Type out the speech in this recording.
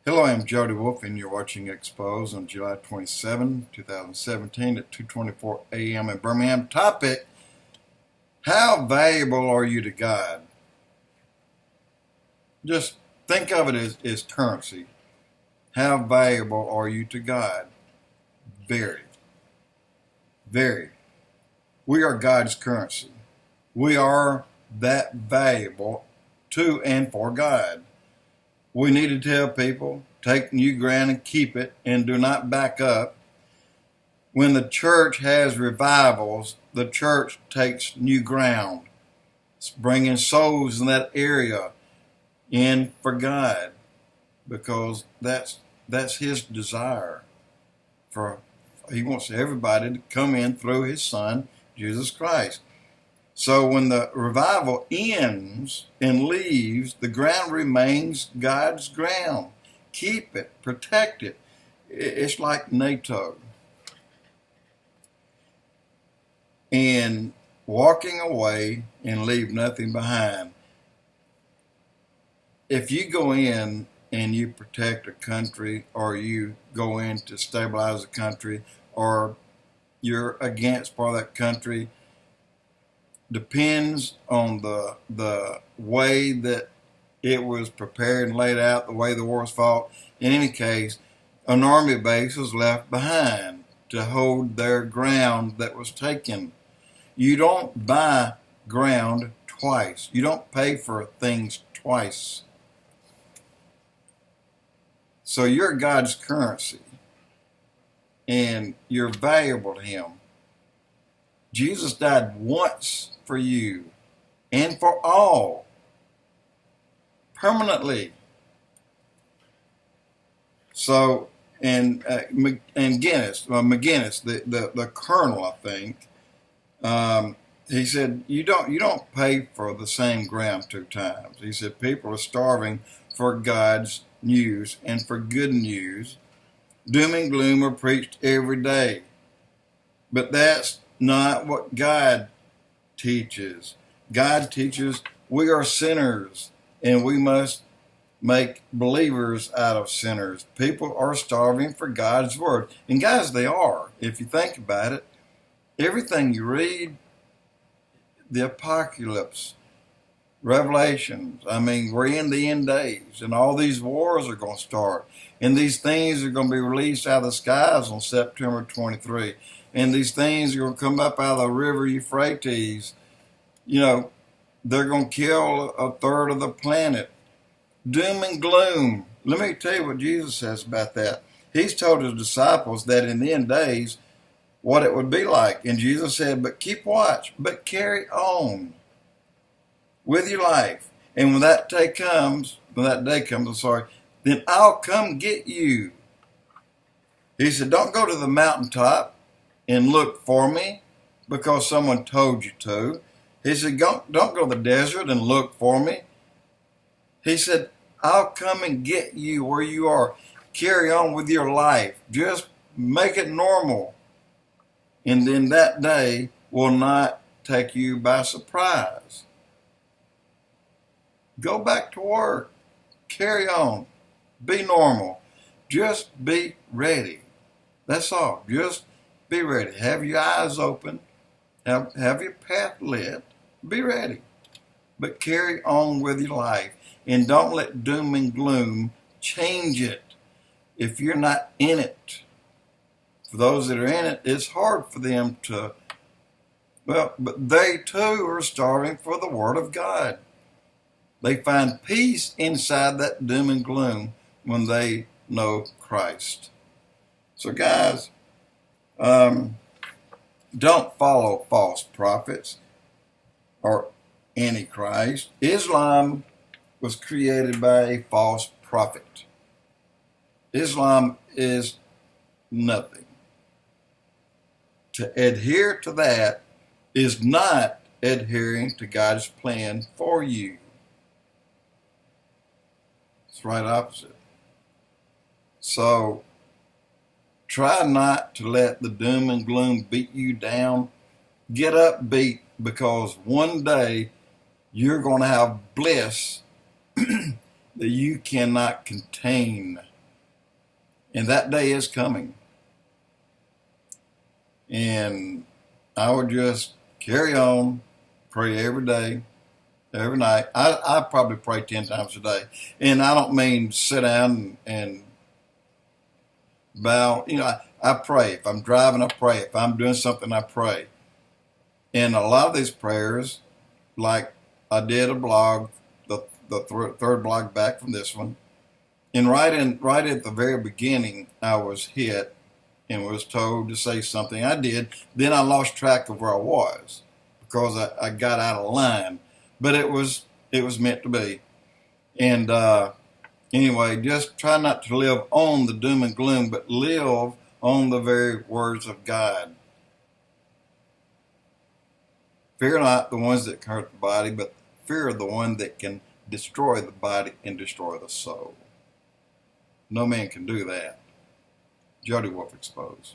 Hello, I'm Jody Wolf, and you're watching Expoz on July 27, 2017 at 2:24 a.m. in Birmingham. Topic: how valuable are you to God? Just think of it as currency. How valuable are you to God? Very, very. We are God's currency. We are that valuable to and for God. We need to tell people, take new ground and keep it, and do not back up. When the church has revivals, the church takes new ground. It's bringing souls in that area in for God, because that's His desire. He wants everybody to come in through His Son, Jesus Christ. So when the revival ends and leaves, the ground remains God's ground. Keep it, protect it. It's like NATO. And walking away and leave nothing behind. If you go in and you protect a country, or you go in to stabilize a country, or you're against part of that country, depends on the way that it was prepared and laid out, the way the war was fought. In any case, an army base was left behind to hold their ground that was taken. You don't buy ground twice. You don't pay for things twice. So you're God's currency, and you're valuable to Him. Jesus died once for you and for all, permanently. So, and McGinnis, the colonel, I think, he said, you don't pay for the same ground two times. He said people are starving for God's news and for good news. Doom and gloom are preached every day, but that's not what God teaches. God teaches we are sinners, and we must make believers out of sinners. People are starving for God's word. And guys, they are. If you think about it, everything you read, the apocalypse, Revelations, we're in the end days, and all these wars are going to start, and these things are going to be released out of the skies on September 23. And these things are going to come up out of the river Euphrates. They're going to kill a third of the planet. Doom and gloom. Let me tell you what Jesus says about that. He's told His disciples that in the end days, what it would be like. And Jesus said, but keep watch, but carry on with your life. And when that day comes, then I'll come get you. He said, don't go to the mountaintop and look for me because someone told you to. He said, don't go to the desert and look for me. He said, I'll come and get you where you are. Carry on with your life. Just make it normal. And then that day will not take you by surprise. Go back to work. Carry on. Be normal. Just be ready. That's all. Just be ready. Have your eyes open. Have your path lit. Be ready. But carry on with your life. And don't let doom and gloom change it. If you're not in it. For those that are in it, it's hard for them to, but they too are starving for the Word of God. They find peace inside that doom and gloom when they know Christ. So guys, don't follow false prophets or Antichrist. Islam was created by a false prophet. Islam is nothing. To adhere to that is not adhering to God's plan for you. It's right opposite. So try not to let the doom and gloom beat you down. Get upbeat, because one day you're going to have bliss that you cannot contain. And that day is coming. And I would just carry on, pray every day, every night. I probably pray 10 times a day. And I don't mean sit down and bow. I pray. If I'm driving, I pray. If I'm doing something, I pray. And a lot of these prayers, like I did a blog, the third blog back from this one, and right at the very beginning, I was hit and was told to say something. I did. Then I lost track of where I was because I got out of line. But it was meant to be. And anyway, just try not to live on the doom and gloom, but live on the very words of God. Fear not the ones that can hurt the body, but fear the one that can destroy the body and destroy the soul. No man can do that. Jody Wolf Expoz.